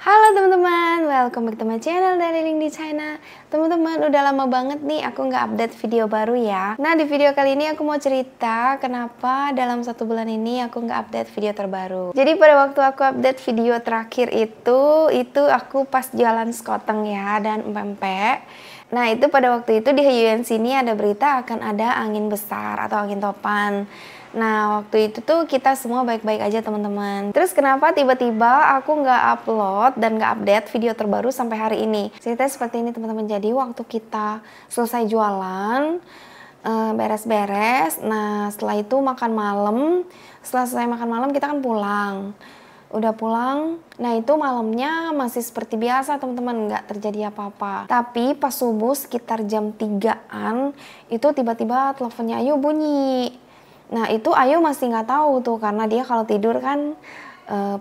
Halo teman-teman, welcome back to my channel dari Link di China. Teman-teman, udah lama banget nih aku nggak update video baru ya. Nah, di video kali ini aku mau cerita kenapa dalam 1 bulan ini aku nggak update video terbaru. Jadi pada waktu aku update video terakhir itu aku pas jalan sekoteng ya dan empek-empek. Nah, itu pada waktu itu di Heyuan sini ada berita akan ada angin besar atau angin topan. Nah, waktu itu tuh kita semua baik-baik aja teman-teman. Terus kenapa tiba-tiba aku nggak upload dan nggak update video terbaru sampai hari ini? Ceritanya seperti ini teman-teman. Jadi waktu kita selesai jualan, beres-beres. Nah, setelah itu makan malam. Setelah selesai makan malam kita kan pulang. Udah pulang, nah itu malamnya masih seperti biasa teman-teman, nggak terjadi apa-apa. Tapi pas subuh sekitar jam 3-an, itu tiba-tiba teleponnya Ayu bunyi. Nah itu Ayu masih nggak tahu tuh, karena dia kalau tidur kan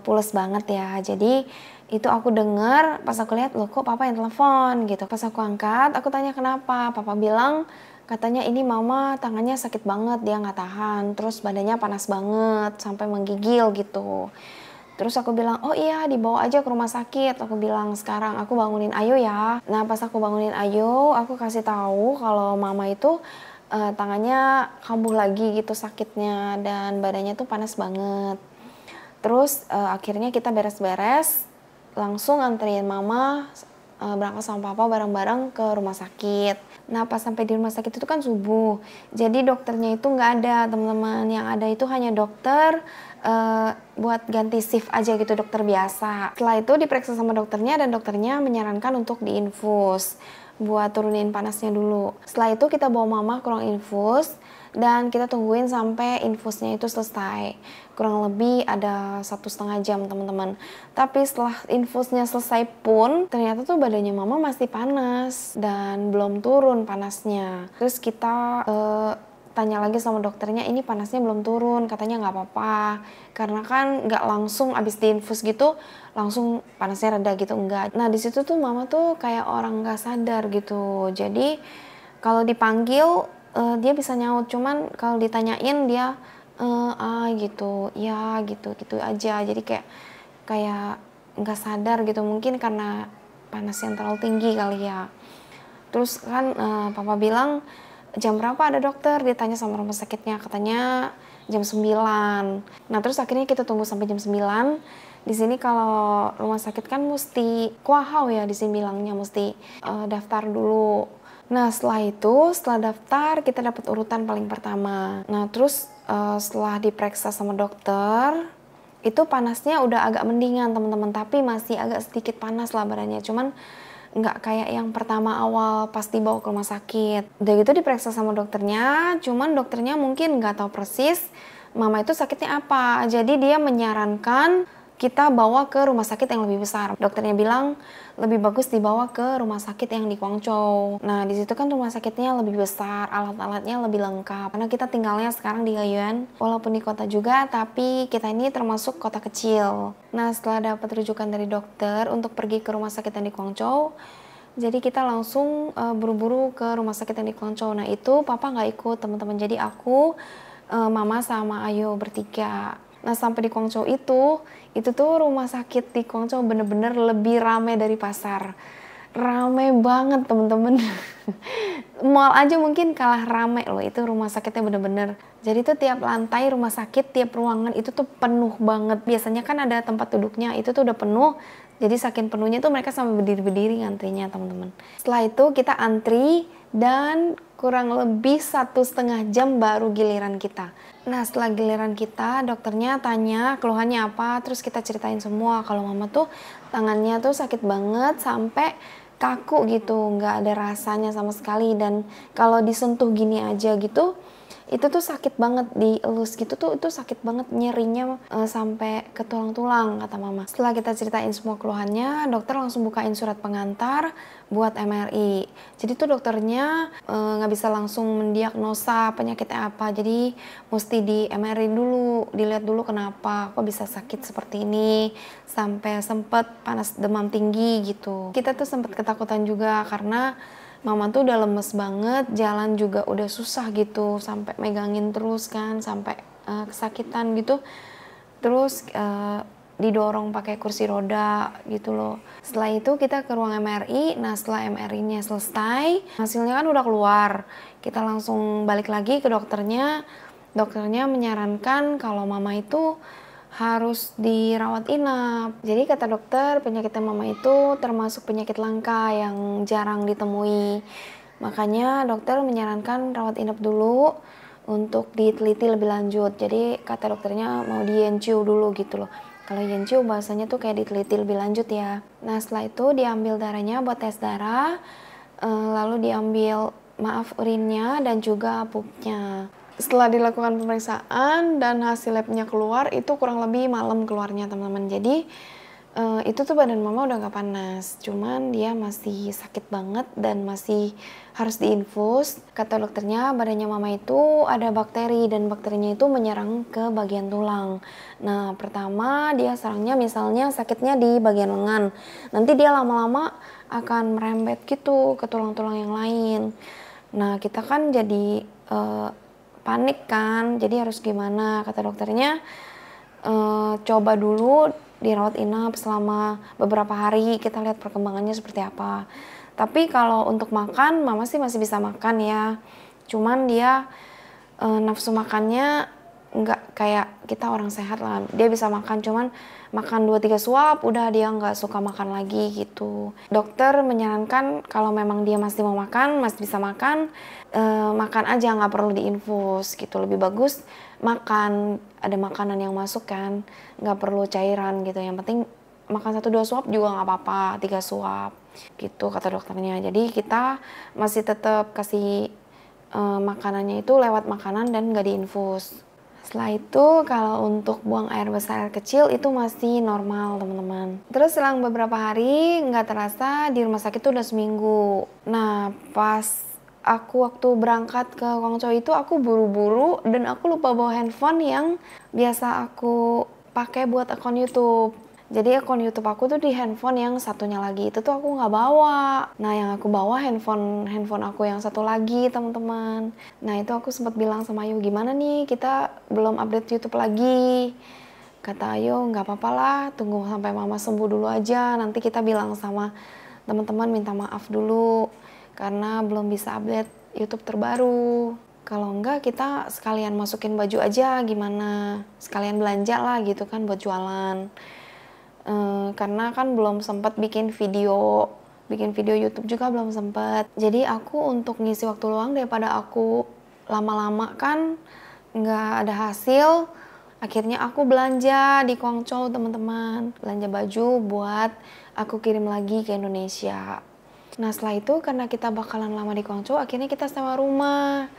pules banget ya. Jadi itu aku denger, pas aku lihat, loh kok papa yang telepon gitu. Pas aku angkat, aku tanya kenapa. Papa bilang, katanya ini mama tangannya sakit banget, dia nggak tahan. Terus badannya panas banget, sampai menggigil gitu. Terus aku bilang, oh iya dibawa aja ke rumah sakit. Aku bilang sekarang aku bangunin Ayu ya. Nah pas aku bangunin Ayu, aku kasih tahu kalau mama itu tangannya kambuh lagi gitu sakitnya dan badannya tuh panas banget. Terus akhirnya kita beres-beres, langsung anterin mama berangkat sama papa bareng-bareng ke rumah sakit. Nah pas sampai di rumah sakit itu kan subuh, jadi dokternya itu nggak ada teman-teman. Yang ada itu hanya dokter buat ganti shift aja gitu, dokter biasa. Setelah itu diperiksa sama dokternya dan dokternya menyarankan untuk diinfus buat turunin panasnya dulu. Setelah itu kita bawa mama ke ruang infus dan kita tungguin sampai infusnya itu selesai. Kurang lebih ada 1,5 jam teman-teman. Tapi setelah infusnya selesai pun ternyata tuh badannya mama masih panas dan belum turun panasnya. Terus kita tanya lagi sama dokternya, ini panasnya belum turun, katanya nggak apa-apa, karena kan nggak langsung abis diinfus gitu langsung panasnya reda gitu, enggak. Nah di situ tuh mama tuh kayak orang nggak sadar gitu. Jadi kalau dipanggil dia bisa nyaut, cuman kalau ditanyain dia gitu, ya gitu aja. Jadi kayak nggak sadar gitu, mungkin karena panas yang terlalu tinggi kali ya. Terus kan papa bilang, jam berapa ada dokter? Ditanya sama rumah sakitnya, katanya jam 9. Nah terus akhirnya kita tunggu sampai jam 9. Di sini kalau rumah sakit kan mesti kuahau ya, di sini bilangnya mesti daftar dulu. Nah setelah daftar kita dapat urutan paling pertama. Nah terus setelah diperiksa sama dokter, itu panasnya udah agak mendingan teman-teman, tapi masih agak sedikit panas lah badannya, cuman nggak kayak yang pertama awal pas dibawa ke rumah sakit. Udah gitu diperiksa sama dokternya, cuman dokternya mungkin nggak tahu persis mama itu sakitnya apa. Jadi dia menyarankan kita bawa ke rumah sakit yang lebih besar. Dokternya bilang lebih bagus dibawa ke rumah sakit yang di Guangzhou. Nah di situ kan rumah sakitnya lebih besar, alat-alatnya lebih lengkap. Karena kita tinggalnya sekarang di Heyuan, walaupun di kota juga, tapi kita ini termasuk kota kecil. Nah setelah dapat rujukan dari dokter untuk pergi ke rumah sakit yang di Guangzhou, jadi kita langsung buru-buru ke rumah sakit yang di Guangzhou. Nah itu papa nggak ikut teman-teman. Jadi aku, mama sama Ayu bertiga. Nah sampai di Guangzhou itu tuh rumah sakit di Guangzhou bener-bener lebih ramai dari pasar. Ramai banget temen-temen. Mall aja mungkin kalah ramai loh, itu rumah sakitnya bener-bener. Jadi tuh tiap lantai rumah sakit, tiap ruangan itu tuh penuh banget. Biasanya kan ada tempat duduknya, itu tuh udah penuh. Jadi saking penuhnya tuh mereka sampai berdiri-berdiri ngantrinya teman-teman. Setelah itu kita antri dan kurang lebih 1,5 jam baru giliran kita. Nah setelah giliran kita, dokternya tanya keluhannya apa, terus kita ceritain semua kalau mama tuh tangannya tuh sakit banget sampai kaku gitu, nggak ada rasanya sama sekali, dan kalau disentuh gini aja gitu itu tuh sakit banget, dielus gitu tuh itu sakit banget, nyerinya sampai ke tulang-tulang kata mama. Setelah kita ceritain semua keluhannya, dokter langsung bukain surat pengantar buat MRI. Jadi tuh dokternya nggak bisa langsung mendiagnosa penyakitnya apa, jadi mesti di MRI dulu, dilihat dulu kenapa kok bisa sakit seperti ini sampai sempet panas demam tinggi gitu. Kita tuh sempet ketakutan juga karena mama tuh udah lemes banget, jalan juga udah susah gitu, sampai megangin terus kan, sampai kesakitan gitu. Terus didorong pakai kursi roda gitu loh. Setelah itu kita ke ruang MRI. Nah setelah MRI-nya selesai, hasilnya kan udah keluar, kita langsung balik lagi ke dokternya. Dokternya menyarankan kalau mama itu harus dirawat inap. Jadi kata dokter, penyakit mama itu termasuk penyakit langka yang jarang ditemui. Makanya dokter menyarankan rawat inap dulu untuk diteliti lebih lanjut. Jadi kata dokternya mau di Yenchiu dulu gitu loh. Kalau Yenchiu bahasanya tuh kayak diteliti lebih lanjut ya. Nah setelah itu diambil darahnya buat tes darah, lalu diambil urinnya dan juga pupnya. Setelah dilakukan pemeriksaan dan hasil labnya keluar, itu kurang lebih malam keluarnya teman-teman. Jadi itu tuh badan mama udah gak panas, cuman dia masih sakit banget dan masih harus diinfus. Kata dokternya badannya mama itu ada bakteri dan bakterinya itu menyerang ke bagian tulang. Nah pertama dia serangnya misalnya sakitnya di bagian lengan, nanti dia lama-lama akan merembet gitu ke tulang-tulang yang lain. Nah kita kan jadi panik kan, jadi harus gimana? Kata dokternya coba dulu dirawat inap selama beberapa hari, kita lihat perkembangannya seperti apa. Tapi kalau untuk makan, mama sih masih bisa makan ya. Cuman dia nafsu makannya nggak kayak kita orang sehat lah. Dia bisa makan, cuman makan 2-3 suap, udah dia nggak suka makan lagi gitu. Dokter menyarankan kalau memang dia masih mau makan, masih bisa makan, makan aja, nggak perlu diinfus gitu. Lebih bagus makan, ada makanan yang masuk kan, nggak perlu cairan gitu. Yang penting makan 1-2 suap juga nggak apa-apa, 3 suap gitu kata dokternya. Jadi kita masih tetap kasih makanannya itu lewat makanan dan nggak diinfus. Setelah itu kalau untuk buang air besar air kecil itu masih normal teman-teman. Terus selang beberapa hari nggak terasa di rumah sakit itu udah seminggu. Nah pas aku waktu berangkat ke Guangzhou itu aku buru-buru dan aku lupa bawa handphone yang biasa aku pakai buat akun YouTube. Jadi akun YouTube aku tuh di handphone yang satunya lagi itu tuh aku nggak bawa. Nah yang aku bawa handphone aku yang satu lagi teman-teman. Nah itu aku sempat bilang sama Ayu, gimana nih kita belum update YouTube lagi. Kata Ayu nggak apa-apa lah, tunggu sampai mama sembuh dulu aja. Nanti kita bilang sama teman-teman minta maaf dulu karena belum bisa update YouTube terbaru. Kalau enggak kita sekalian masukin baju aja gimana, sekalian belanja lah gitu kan buat jualan. Karena kan belum sempat bikin video YouTube juga belum sempat. Jadi aku untuk ngisi waktu luang daripada aku lama-lama kan nggak ada hasil, akhirnya aku belanja di Guangzhou teman-teman, belanja baju buat aku kirim lagi ke Indonesia. Nah setelah itu karena kita bakalan lama di Guangzhou, akhirnya kita sewa rumah.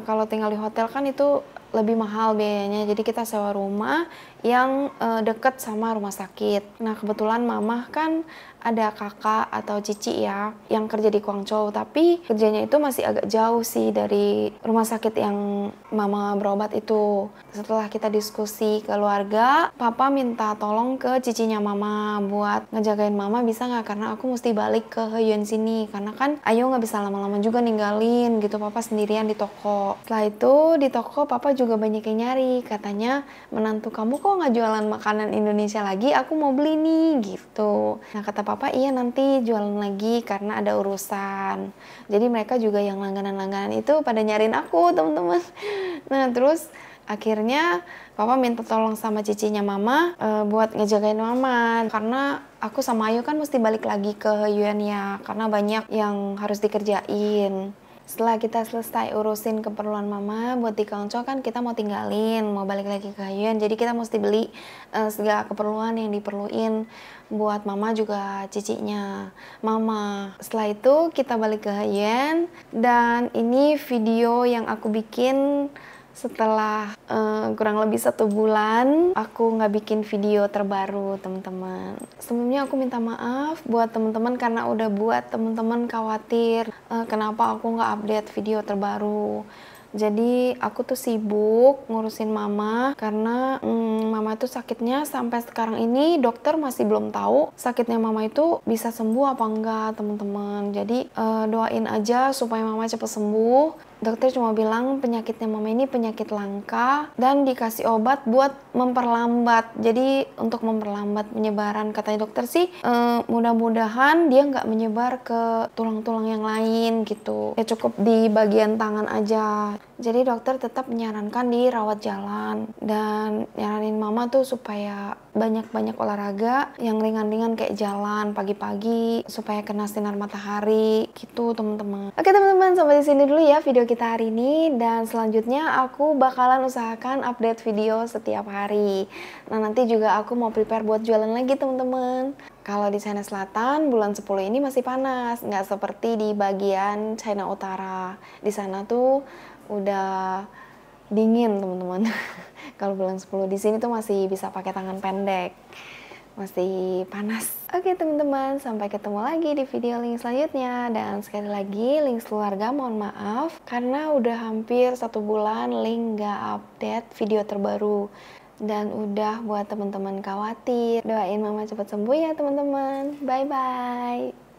Kalau tinggal di hotel kan itu lebih mahal biayanya, jadi kita sewa rumah yang deket sama rumah sakit. Nah kebetulan mama kan ada kakak atau cici ya yang kerja di Guangzhou, tapi kerjanya itu masih agak jauh sih dari rumah sakit yang mama berobat itu. Setelah kita diskusi keluarga, papa minta tolong ke cicinya mama buat ngejagain mama bisa nggak, karena aku mesti balik ke Heyuan sini, karena kan Ayu nggak bisa lama-lama juga ninggalin gitu, papa sendirian di toko. Setelah itu di toko papa juga banyak yang nyari, katanya menantu kamu kok nggak jualan makanan Indonesia lagi, aku mau beli nih gitu. Nah kata papa iya nanti jualan lagi karena ada urusan. Jadi mereka juga yang langganan-langganan itu pada nyariin aku teman-teman. Nah terus akhirnya papa minta tolong sama cicinya mama buat ngejagain mama, karena aku sama Ayu kan mesti balik lagi ke Heyuan ya, karena banyak yang harus dikerjain. Setelah kita selesai urusin keperluan mama buat di Guangzhou kan kita mau tinggalin, mau balik lagi ke Heyuan, jadi kita mesti beli segala keperluan yang diperluin buat mama juga cicinya mama. Setelah itu kita balik ke Heyuan dan ini video yang aku bikin setelah kurang lebih 1 bulan aku nggak bikin video terbaru teman-teman. Sebelumnya aku minta maaf buat teman-teman karena udah buat teman-teman khawatir kenapa aku nggak update video terbaru. Jadi aku tuh sibuk ngurusin mama karena mama itu sakitnya sampai sekarang ini dokter masih belum tahu sakitnya mama itu bisa sembuh apa enggak teman-teman. Jadi doain aja supaya mama cepat sembuh dokter cuma bilang penyakitnya mama ini penyakit langka dan dikasih obat buat memperlambat. Jadi untuk memperlambat penyebaran, katanya dokter sih mudah-mudahan dia nggak menyebar ke tulang-tulang yang lain gitu. Ya cukup di bagian tangan aja. Jadi dokter tetap menyarankan dirawat jalan dan nyaranin mama tuh supaya banyak-banyak olahraga yang ringan-ringan kayak jalan pagi-pagi supaya kena sinar matahari gitu teman-teman. Oke teman-teman, sampai di sini dulu ya video kita hari ini, dan selanjutnya aku bakalan usahakan update video setiap hari. Nah nanti juga aku mau prepare buat jualan lagi teman-teman. Kalau di China Selatan bulan 10 ini masih panas, nggak seperti di bagian China Utara. Di sana tuh udah dingin teman-teman. Kalau bulan 10 di sini tuh masih bisa pakai tangan pendek, masih panas. Oke teman-teman, sampai ketemu lagi di video link selanjutnya. Dan sekali lagi link keluarga mohon maaf karena udah hampir 1 bulan link nggak update video terbaru, dan udah buat teman-teman khawatir. Doain mama cepat sembuh ya teman-teman. Bye bye.